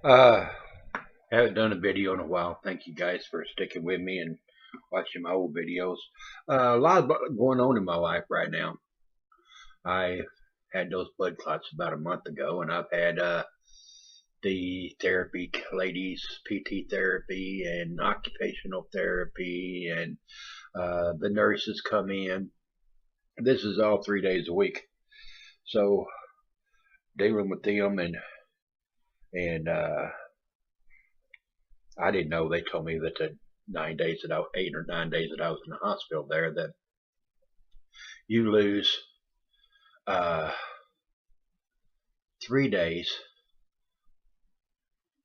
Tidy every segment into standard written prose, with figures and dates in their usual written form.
Uh, haven't done a video in a while. Thank you guys for sticking with me and watching my old videos. A lot going on in my life right now. I had those blood clots about a month ago, and I've had the therapy ladies, PT therapy, and occupational therapy, and the nurses come in. This is all 3 days a week. So dealing with them and I didn't know. They told me that the 9 days that 8 or 9 days that I was in the hospital there, that you lose uh, 3 days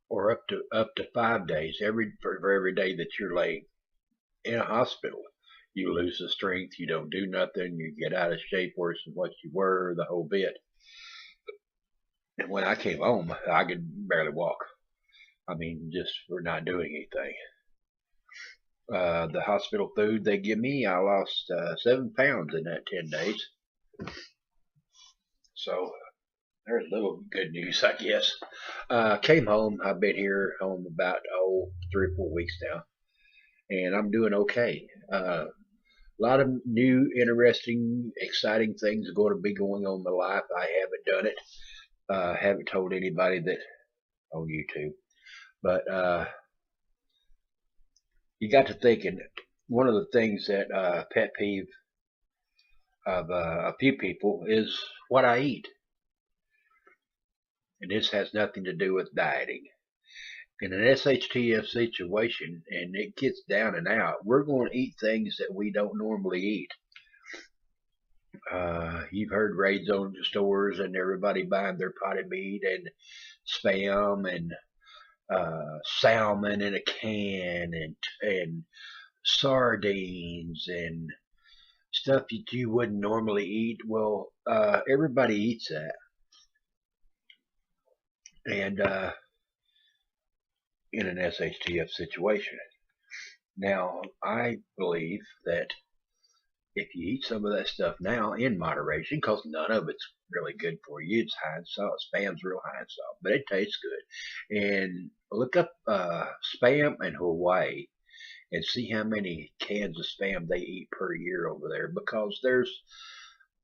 or up to 5 days for every day that you're laying in a hospital. You lose the strength. You don't do nothing. You get out of shape worse than what you were. The whole bit. And when I came home, I could barely walk. I mean, just for not doing anything. The hospital food they give me, I lost 7 pounds in that 10 days. So there's a little good news, I guess. Came home. I've been here home about 3 or 4 weeks now, and I'm doing okay. A lot of new, interesting, exciting things are going to be going on in my life. I haven't done it. Haven't told anybody that on YouTube, but you got to thinking. One of the things that pet peeve of a few people is what I eat. And this has nothing to do with dieting. In an S.H.T.F.S.A.L.E situation, and it gets down and out, we're going to eat things that we don't normally eat. You've heard raids on the stores and everybody buying their potted meat and spam and salmon in a can and sardines and stuff that you wouldn't normally eat. Well, everybody eats that. And in an S.H.T.F. situation. Now, I believe that if you eat some of that stuff now in moderation, because none of it's really good for you, it's high in salt. Spam's real high in salt, but it tastes good. And look up spam in Hawaii and see how many cans of spam they eat per year over there, because there's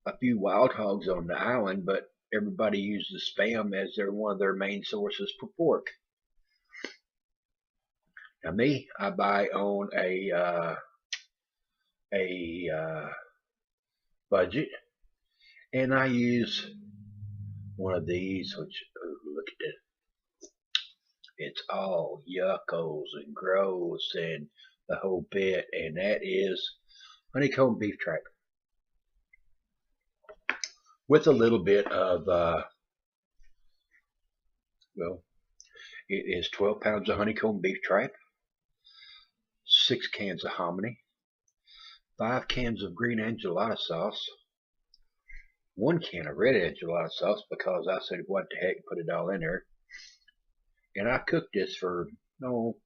a few wild hogs on the island, but everybody uses spam as one of their main sources for pork. Now, me, I buy on a budget, and I use one of these, which look at it, it's all yuckos and gross and the whole bit, and that is honeycomb beef tripe with a little bit of well, it is 12 pounds of honeycomb beef tripe, 6 cans of hominy, 5 cans of green enchilada sauce, 1 can of red enchilada sauce, because I said, what the heck, put it all in there. And I cooked this for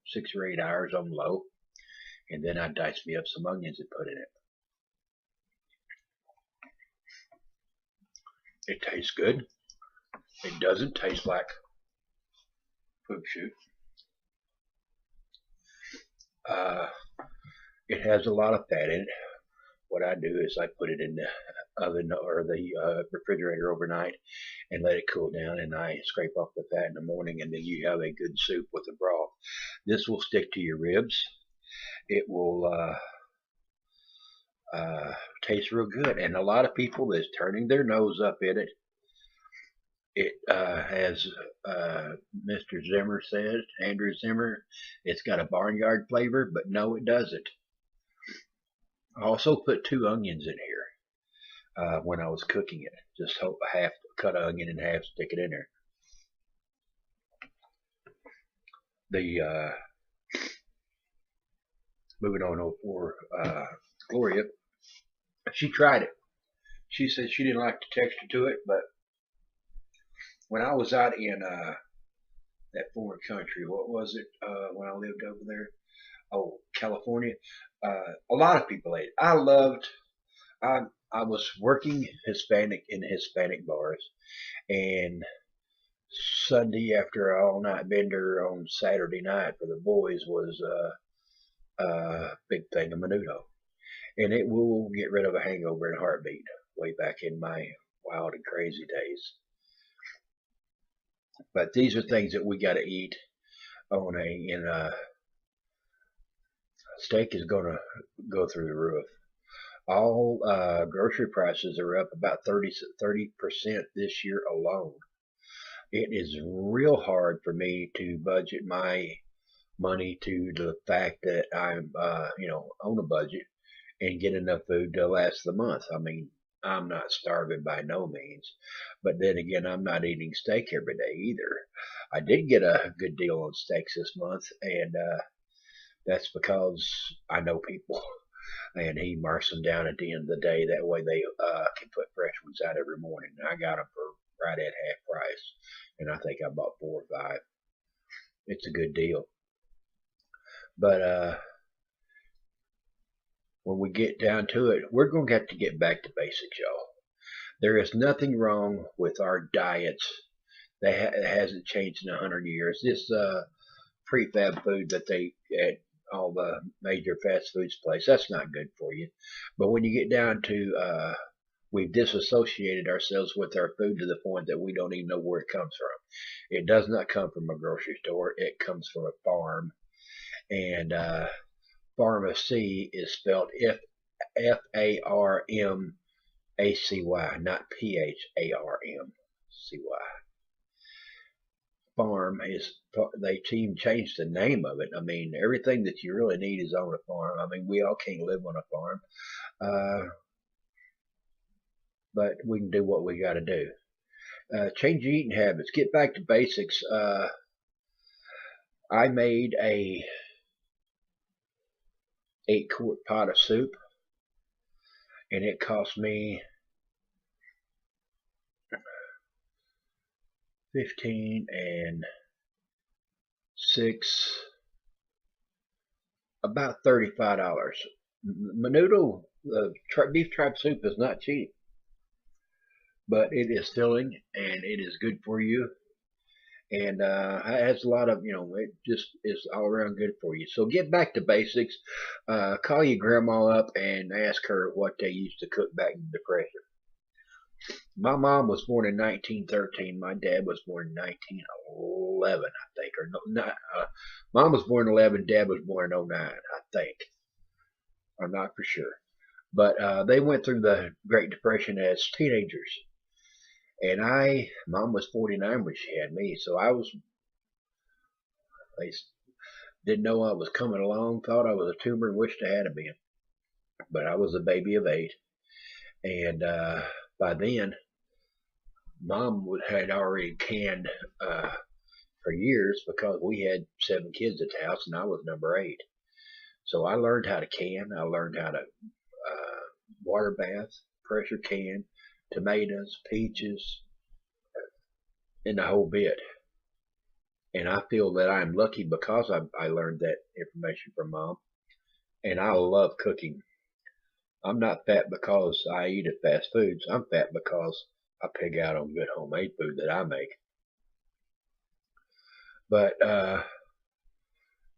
6 or 8 hours on low, and then I diced me up some onions and put in it. It tastes good. It doesn't taste like poop shoot. It has a lot of fat in it. What I do is I put it in the oven or the refrigerator overnight and let it cool down, and I scrape off the fat in the morning, and then you have a good soup with a broth. This will stick to your ribs. It will taste real good, and a lot of people is turning their nose up at it. It has, Mr. Zimmer says, Andrew Zimmer, it's got a barnyard flavor, but no, it doesn't. I also put 2 onions in here when I was cooking it. Just half cut an onion in half, stick it in there. The moving on for Gloria, she tried it. She said she didn't like the texture to it, but when I was out in that foreign country, what was it when I lived over there? Oh, California. A lot of people ate it. I was working Hispanic in Hispanic bars, and Sunday after an all-night bender on Saturday night for the boys was a big thing of menudo, and it will get rid of a hangover in a heartbeat. Way back in my wild and crazy days. But these are things that we got to eat on steak is going to go through the roof. All grocery prices are up about 30% this year alone. It is real hard for me to budget my money to the fact that I'm, on a budget and get enough food to last the month. I mean, I'm not starving by no means, but then again, I'm not eating steak every day either. I did get a good deal on steaks this month, and that's because I know people, and he marks them down at the end of the day. That way, they can put fresh ones out every morning. And I got them for right at half price, and I think I bought 4 or 5. It's a good deal, but when we get down to it, we're going to have to get back to basics, y'all. There is nothing wrong with our diets that hasn't changed in 100 years. This prefab food that they at all the major fast foods place, that's not good for you. But when you get down to we've disassociated ourselves with our food to the point that we don't even know where it comes from. It does not come from a grocery store. It comes from a farm, and pharmacy is spelled F-A-R-M-A-C-Y, not P-H-A-R-M-C-Y. Farm is, they changed the name of it. I mean, everything that you really need is on a farm. I mean, we all can't live on a farm, but we can do what we got to do. Change your eating habits. Get back to basics. I made a 8-quart pot of soup, and it cost me $15 and $6, about $35. Menudo, beef tripe soup is not cheap, but it is filling and it is good for you, and it has a lot of, it just is all around good for you. So get back to basics. Call your grandma up and ask her what they used to cook back in the Depression. My mom was born in 1913. My dad was born in 1911, I think. Or no, not, Mom was born in 11. Dad was born in 09, I think. I'm not for sure. But they went through the Great Depression as teenagers. And Mom was 49 when she had me. So they didn't know I was coming along, thought I was a tumor and wished I had been. But I was a baby of 8. And by then, Mom had already canned for years because we had 7 kids at the house and I was number 8. So I learned how to can. I learned how to water bath, pressure can, tomatoes, peaches, and the whole bit. And I feel that I'm lucky because I learned that information from Mom. And I love cooking. I'm not fat because I eat at fast foods. I'm fat because I pig out on good homemade food that I make. But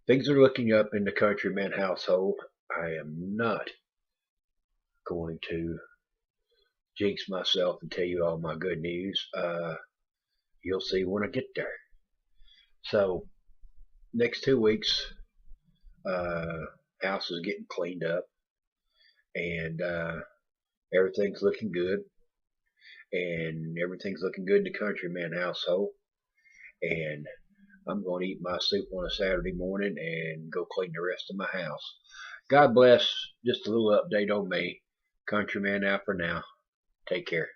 things are looking up in the Contreeman household. I am not going to jinx myself and tell you all my good news. You'll see when I get there. So next 2 weeks, house is getting cleaned up, and everything's looking good. And everything's looking good in the Contreeman household. And I'm going to eat my soup on a Saturday morning and go clean the rest of my house. God bless. Just a little update on me. Contreeman out for now. Take care.